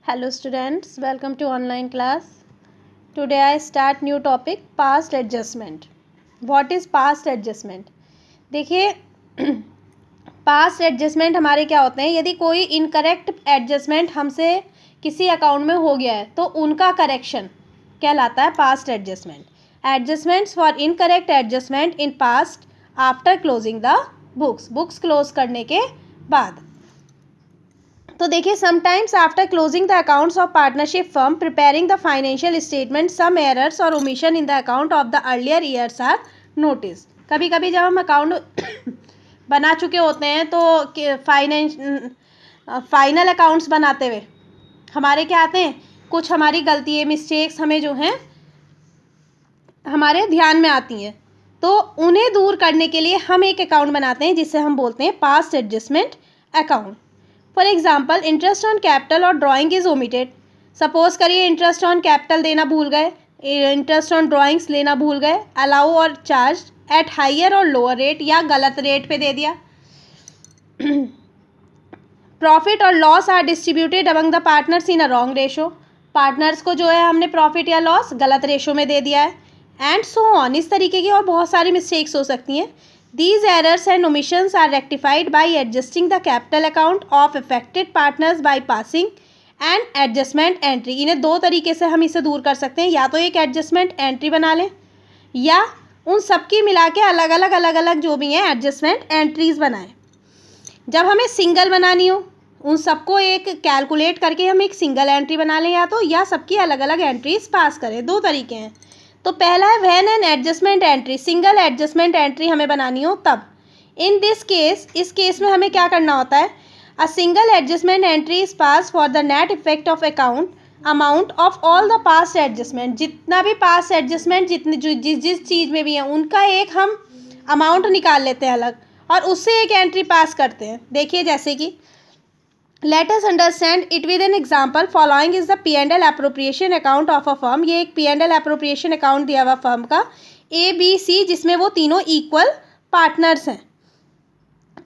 Hello students, welcome to online class. Today I start new topic past adjustment. What is past adjustment? देखिए past adjustment हमारे क्या होते हैं, यदि कोई incorrect adjustment हमसे किसी अकाउंट में हो गया है तो उनका करेक्शन कहलाता है past adjustment. Adjustments for incorrect adjustment in past after closing the books close करने के बाद. तो देखिए sometimes after closing the accounts of partnership firm preparing the financial statement some errors और omission in the account of the earlier years are notice. कभी कभी जब हम अकाउंट बना चुके होते हैं तो फाइनल अकाउंट्स बनाते हुए हमारे क्या आते हैं, कुछ हमारी गलती मिस्टेक्स हमें जो हैं हमारे ध्यान में आती हैं, तो उन्हें दूर करने के लिए हम एक अकाउंट बनाते हैं जिससे हम बोलते हैं past adjustment account. For example interest on capital और ड्राइंग इज ओमिटेड. सपोज करिए इंटरेस्ट ऑन कैपिटल देना भूल गए, इंटरेस्ट ऑन ड्राइंग्स लेना भूल गए, allow or charge at higher or lower rate या गलत रेट पे दे दिया. प्रॉफिट और loss are distributed among the partners in a wrong ratio. Partners को जो है हमने प्रॉफिट या लॉस गलत रेशो में दे दिया है. And so on. इस तरीके की और बहुत सारी मिस्टेक्स हो सकती हैं. These errors and omissions are rectified by adjusting the capital account of affected partners by passing an adjustment entry. इन्हें दो तरीके से हम इसे दूर कर सकते हैं, या तो एक एडजस्टमेंट एंट्री बना लें या उन सबकी मिला के अलग अलग जो भी हैं एडजस्टमेंट एंट्रीज बनाएं. जब हमें सिंगल बनानी हो उन सबको एक कैलकुलेट करके हम एक सिंगल एंट्री बना लें, या सबकी अलग अलग एंट्रीज पास करें. दो तरीके हैं. तो पहला है when an adjustment entry, single adjustment entry हमें बनानी हो तब. इन दिस केस, इस केस में हमें क्या करना होता है, a single adjustment entry is pass for the net effect of account amount of all the past adjustment. जितना भी पास्ट एडजस्टमेंट जितनी जिस चीज़ में भी है उनका एक हम अमाउंट निकाल लेते हैं अलग और उससे एक एंट्री पास करते हैं. देखिए जैसे कि Let us understand it with an example. Following is the P&L appropriation account of a firm. ये एक P&L appropriation account दिया हुआ फर्म का ABC, जिसमें वो तीनों इक्वल पार्टनर्स हैं.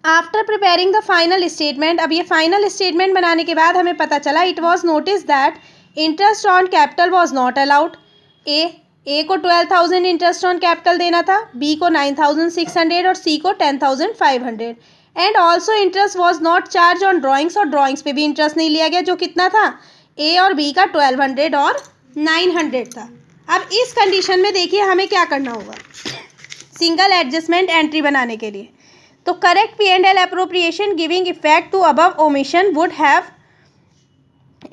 After preparing the final statement, अब ये फाइनल स्टेटमेंट बनाने के बाद हमें पता चला it was notice that interest on capital was not allowed. A को 12,000 इंटरेस्ट ऑन कैपिटल देना था, बी को 9,600 और सी को 10,500. And also interest was not charge on drawings, और ड्राइंग्स पे भी इंटरेस्ट नहीं लिया गया, जो कितना था, ए और बी का 1200 और 900 था. अब इस कंडीशन में देखिए हमें क्या करना होगा सिंगल एडजस्टमेंट एंट्री बनाने के लिए. तो correct P&L appropriation giving effect to above omission would have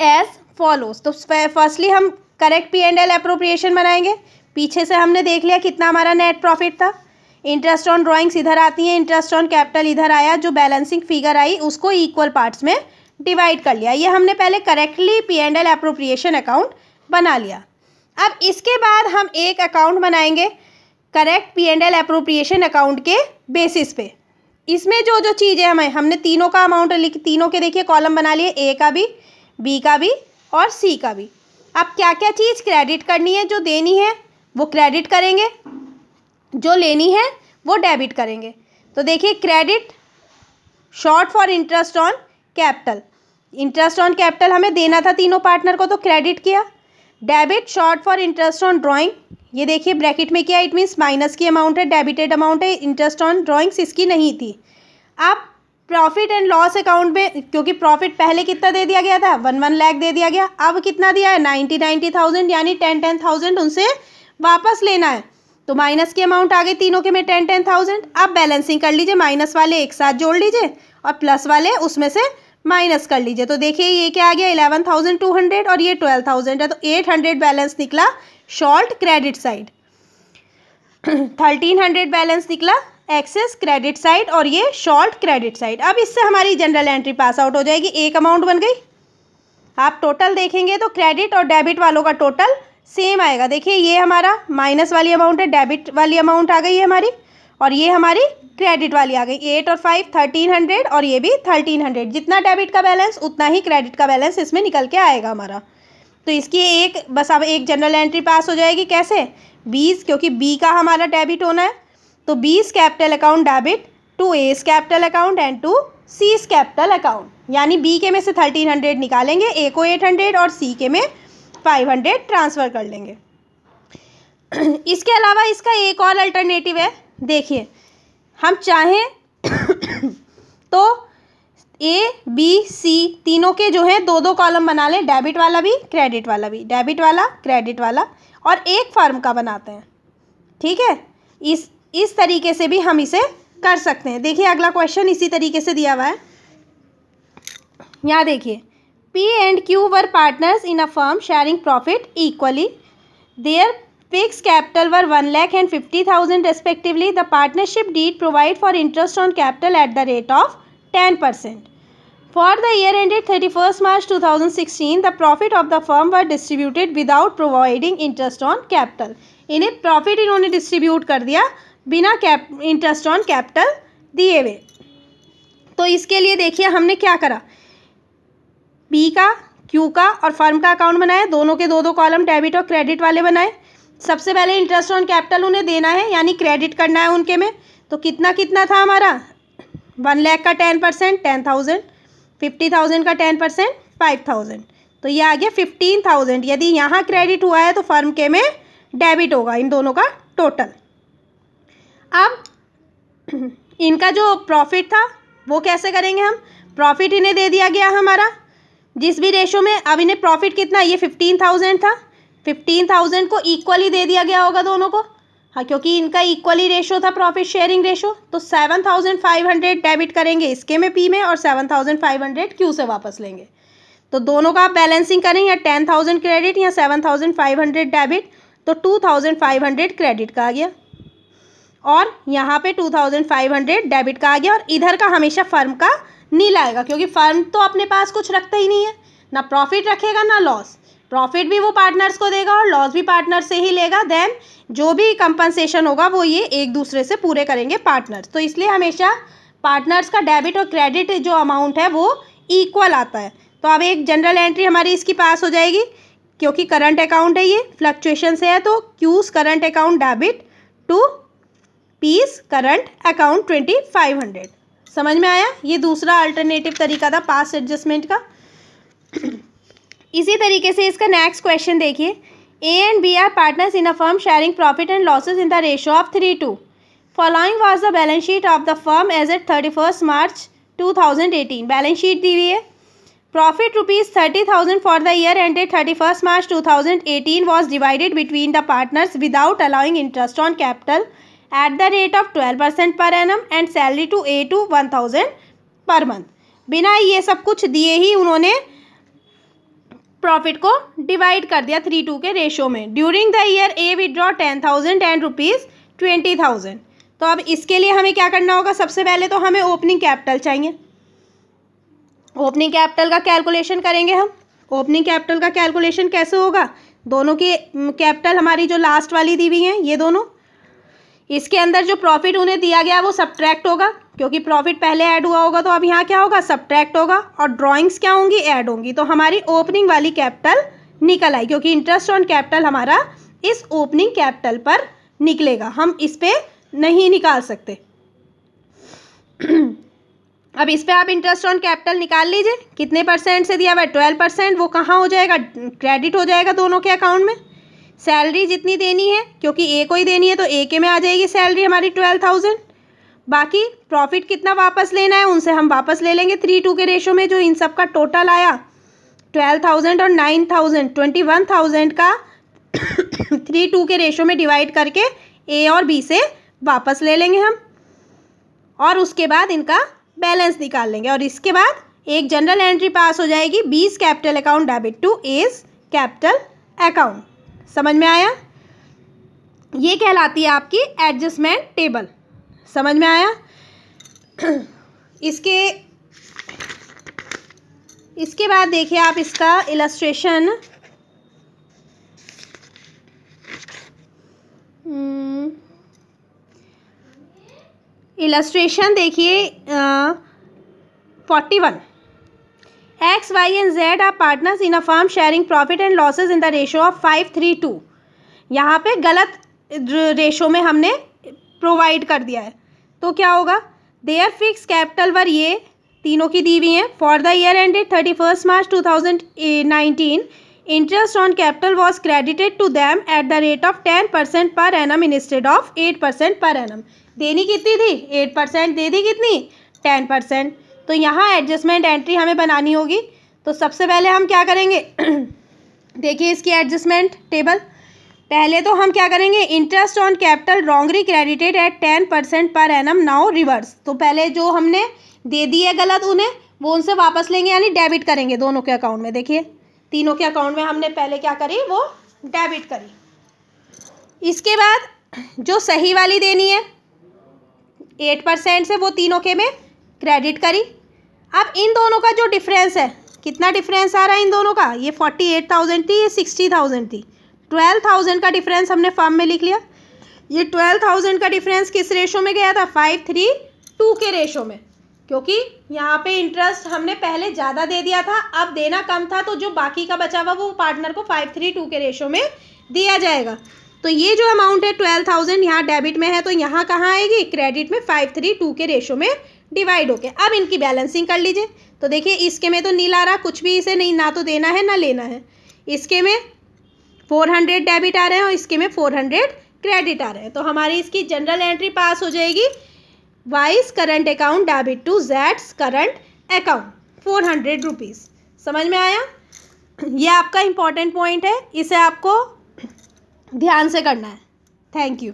as follows. तो फर्स्टली हम करेक्ट P&L एप्रोप्रिएशन बनाएंगे. पीछे से हमने देख लिया कितना हमारा नेट प्रॉफिट था. इंटरेस्ट ऑन ड्राइंग्स इधर आती हैं, इंटरेस्ट ऑन कैपिटल इधर आया, जो बैलेंसिंग फिगर आई उसको इक्वल पार्ट्स में डिवाइड कर लिया. ये हमने पहले करेक्टली P&L एप्रोप्रिएशन अकाउंट बना लिया. अब इसके बाद हम एक अकाउंट बनाएंगे करेक्ट P&L एप्रोप्रिएशन अकाउंट के बेसिस पे. इसमें जो जो चीज़ें हमने तीनों का अमाउंट तीनों के देखिए कॉलम बना लिए, ए का भी, बी का भी और सी का भी. अब क्या क्या चीज़ क्रेडिट करनी है, जो देनी है वो क्रेडिट करेंगे, जो लेनी है वो डेबिट करेंगे. तो देखिए credit short for interest on capital. Interest on capital हमें देना था तीनों पार्टनर को, तो क्रेडिट किया. Debit short for interest on drawing, ये देखिए ब्रैकेट में किया, इट मीन्स माइनस की अमाउंट है, डेबिटेड अमाउंट है. इंटरेस्ट ऑन ड्राइंग्स इसकी नहीं थी. अब प्रॉफिट एंड लॉस अकाउंट में, क्योंकि प्रॉफिट पहले कितना दे दिया गया था, 1 लाख दे दिया गया, अब कितना दिया है 90,000, यानी 10,000 उनसे वापस लेना है. तो माइनस की अमाउंट आ गई तीनों के में 10,000. अब बैलेंसिंग कर लीजिए, माइनस वाले एक साथ जोड़ लीजिए और प्लस वाले उसमें से माइनस कर लीजिए. तो देखिए ये क्या आ गया 11,200 और ये 12,000 है, तो 800 बैलेंस निकला शॉर्ट क्रेडिट साइड, 1,300 बैलेंस निकला एक्सेस क्रेडिट साइड और ये शॉर्ट क्रेडिट साइड. अब इससे हमारी जनरल एंट्री पास आउट हो जाएगी, एक अमाउंट बन गई. आप टोटल देखेंगे तो क्रेडिट और डेबिट वालों का टोटल सेम आएगा. देखिए ये हमारा माइनस वाली अमाउंट है, डेबिट वाली अमाउंट आ गई है हमारी, और ये हमारी क्रेडिट वाली आ गई. 8 और 5 1300 और ये भी 1300. जितना डेबिट का बैलेंस उतना ही क्रेडिट का बैलेंस इसमें निकल के आएगा हमारा. तो इसकी एक बस अब एक जनरल एंट्री पास हो जाएगी. कैसे, 20, क्योंकि बी का हमारा डेबिट होना है, तो B's capital account debit to A's capital account and to C's capital account. यानी बी के में से 1300 निकालेंगे, ए को 800 और सी के में 500 ट्रांसफ़र कर लेंगे। इसके अलावा इसका एक और अल्टरनेटिव है। देखिए, हम चाहें तो ए बी सी तीनों के जो है दो दो कॉलम बना लें, डेबिट वाला भी क्रेडिट वाला भी, डेबिट वाला क्रेडिट वाला, और एक फर्म का बनाते हैं। ठीक है, इस तरीके से भी हम इसे कर सकते हैं। देखिए अगला क्वेश्चन इसी तरीके से दिया हुआ है। यहाँ देखिए, P and Q were partners in a firm sharing profit equally. Their fixed capital were 1 lakh and 50,000 respectively. The partnership deed provide for interest on capital at the rate of 10%. For the year ended 31st March 2016, the profit of the firm were distributed without providing interest on capital. इन्हें profit इन्होंने distribute कर दिया बिना interest on capital दिए हुए। तो इसके लिए देखिए हमने क्या करा, बी का, क्यू का और फर्म का अकाउंट बनाया, दोनों के दो दो कॉलम डेबिट और क्रेडिट वाले बनाए। सबसे पहले इंटरेस्ट ऑन कैपिटल उन्हें देना है, यानी क्रेडिट करना है उनके में। तो कितना कितना था हमारा, 1 लाख का 10% 10,000, 50,000 का 10% 5,000, तो ये आ गया 15,000। यदि यहाँ क्रेडिट हुआ है तो फर्म के में डेबिट होगा इन दोनों का टोटल। अब इनका जो प्रॉफिट था वो कैसे करेंगे हम, प्रॉफिट इन्हें दे दिया गया हमारा जिस भी रेशो में। अब इन्हें प्रॉफिट कितना, ये 15,000 था, 15,000 को इक्वली दे दिया गया होगा दोनों को, हाँ, क्योंकि इनका इक्वली रेशो था प्रॉफिट शेयरिंग रेशो। तो 7,500 डेबिट करेंगे इसके में पी में और 7,500 क्यू से वापस लेंगे। तो दोनों का आप बैलेंसिंग करें, या 10,000 क्रेडिट या 7,500 डेबिट, तो 2,500 क्रेडिट का आ गया और यहाँ पे 2,500 डेबिट का आ गया। और इधर का हमेशा फर्म का नील आएगा, क्योंकि फर्म तो अपने पास कुछ रखता ही नहीं है, ना प्रॉफिट रखेगा ना लॉस। प्रॉफिट भी वो पार्टनर्स को देगा और लॉस भी पार्टनर से ही लेगा। देन जो भी कंपनसेशन होगा वो ये एक दूसरे से पूरे करेंगे पार्टनर्स। तो इसलिए हमेशा पार्टनर्स का डेबिट और क्रेडिट जो अमाउंट है वो इक्वल आता है। तो अब एक जनरल एंट्री हमारी इसकी पास हो जाएगी, क्योंकि करंट अकाउंट है, ये फ्लक्चुएशन से है, तो Q's current account debit to P's current account 2,500। समझ में आया, ये दूसरा अल्टरनेटिव तरीका था पास्ट एडजस्टमेंट का। इसी तरीके से इसका नेक्स्ट क्वेश्चन देखिए, A and B are partners in a firm sharing profit and losses in the ratio of 3:2। Following was the balance sheet of the firm as at 31st March 2018। Balance sheet दी हुई है। Profit rupees 30,000 for the year ended 31st March 2018 was divided between the partners without allowing interest on capital at the rate of 12% per annum and salary to A to 1,000 per month। बिना ये सब कुछ दिए ही उन्होंने profit को divide कर दिया 3:2 के रेशो में। During the year A withdraw 10,000 and rupees 20,000। तो अब इसके लिए हमें क्या करना होगा, सबसे पहले तो हमें ओपनिंग कैपिटल चाहिए। ओपनिंग कैपिटल का कैलकुलेशन करेंगे हम। ओपनिंग कैपिटल का कैलकुलेशन कैसे होगा, दोनों की कैपिटल हमारी जो लास्ट वाली दी हुई हैं ये दोनों, इसके अंदर जो प्रॉफिट उन्हें दिया गया वो सब्ट्रैक्ट होगा, क्योंकि प्रॉफिट पहले ऐड हुआ होगा तो अब यहाँ क्या होगा, सब्ट्रैक्ट होगा, और ड्राइंग्स क्या होंगी, ऐड होंगी। तो हमारी ओपनिंग वाली कैपिटल निकल आई, क्योंकि इंटरेस्ट ऑन कैपिटल हमारा इस ओपनिंग कैपिटल पर निकलेगा, हम इस पर नहीं निकाल सकते। अब इस पे आप इंटरेस्ट ऑन कैपिटल निकाल लीजिए, कितने परसेंट से दिया हुआ है, 12%। वो कहाँ हो जाएगा, क्रेडिट हो जाएगा दोनों के अकाउंट में। सैलरी जितनी देनी है, क्योंकि ए को ही देनी है तो ए के में आ जाएगी सैलरी हमारी 12,000। बाकी प्रॉफिट कितना वापस लेना है उनसे हम वापस ले लेंगे 3:2 के रेशो में। जो इन सब का टोटल आया 12,000 और 9,000, 21,000 का 3:2 के रेशो में डिवाइड करके ए और बी से वापस ले लेंगे हम, और उसके बाद इनका बैलेंस निकाल लेंगे। और इसके बाद एक जनरल एंट्री पास हो जाएगी, B's capital account debit to A's capital account. समझ में आया, ये कहलाती है आपकी एडजस्टमेंट टेबल। समझ में आया। इसके बाद देखिए आप इसका इलस्ट्रेशन, इलस्ट्रेशन देखिए 41। X, Y and Z are partners in a firm sharing profit and losses in the ratio of 5:3:2। यहाँ पे गलत रेशो में हमने प्रोवाइड कर दिया है, तो क्या होगा, देयर फिक्स कैपिटल वर ये तीनों की दी हुई हैं। For the year ended 31 March 2019 interest on capital was credited to them at the rate of 10% per annum instead of 8% per annum. देनी कितनी थी? 8%। दे दी कितनी? 10%। तो यहाँ एडजस्टमेंट एंट्री हमें बनानी होगी। तो सबसे पहले हम क्या करेंगे देखिए इसकी एडजस्टमेंट टेबल। पहले तो हम क्या करेंगे, interest on capital wrongly credited at 10% per annum now reverse. तो पहले जो हमने दे दी है गलत उन्हें, वो उनसे वापस लेंगे, यानी डेबिट करेंगे दोनों के अकाउंट में। देखिए तीनों के अकाउंट में हमने पहले क्या करी, वो डेबिट करी। इसके बाद जो सही वाली देनी है 8% से, वो तीनों के में क्रेडिट करी। अब इन दोनों का जो डिफरेंस है, कितना डिफरेंस आ रहा है इन दोनों का, ये 48,000 थी, ये 60,000 थी। 12,000 का डिफरेंस हमने फॉर्म में लिख लिया। ये 12,000 का डिफरेंस किस रेशो में गया था? 5:3:2 के रेशो में, क्योंकि यहाँ पे इंटरेस्ट हमने पहले ज़्यादा दे दिया था, अब देना कम था, तो जो बाकी का बचा हुआ वो पार्टनर को 5:3:2 के रेशो में दिया जाएगा। तो ये जो अमाउंट है 12,000 यहाँ डेबिट में है, तो यहाँ कहाँ आएगी? क्रेडिट में 5:3:2 के रेशो में डिवाइड होके। अब इनकी बैलेंसिंग कर लीजिए। तो देखिए इसके में तो नील आ रहा, कुछ भी इसे नहीं, ना तो देना है ना लेना है। इसके में 400 डेबिट आ रहे हैं और इसके में 400 क्रेडिट आ रहे हैं। तो हमारी इसकी जनरल एंट्री पास हो जाएगी, Y's current account debit to जेड्स करंट अकाउंट 400 रुपीज़। समझ में आया? ये आपका इम्पॉर्टेंट पॉइंट है, इसे आपको ध्यान से करना है। Thank you.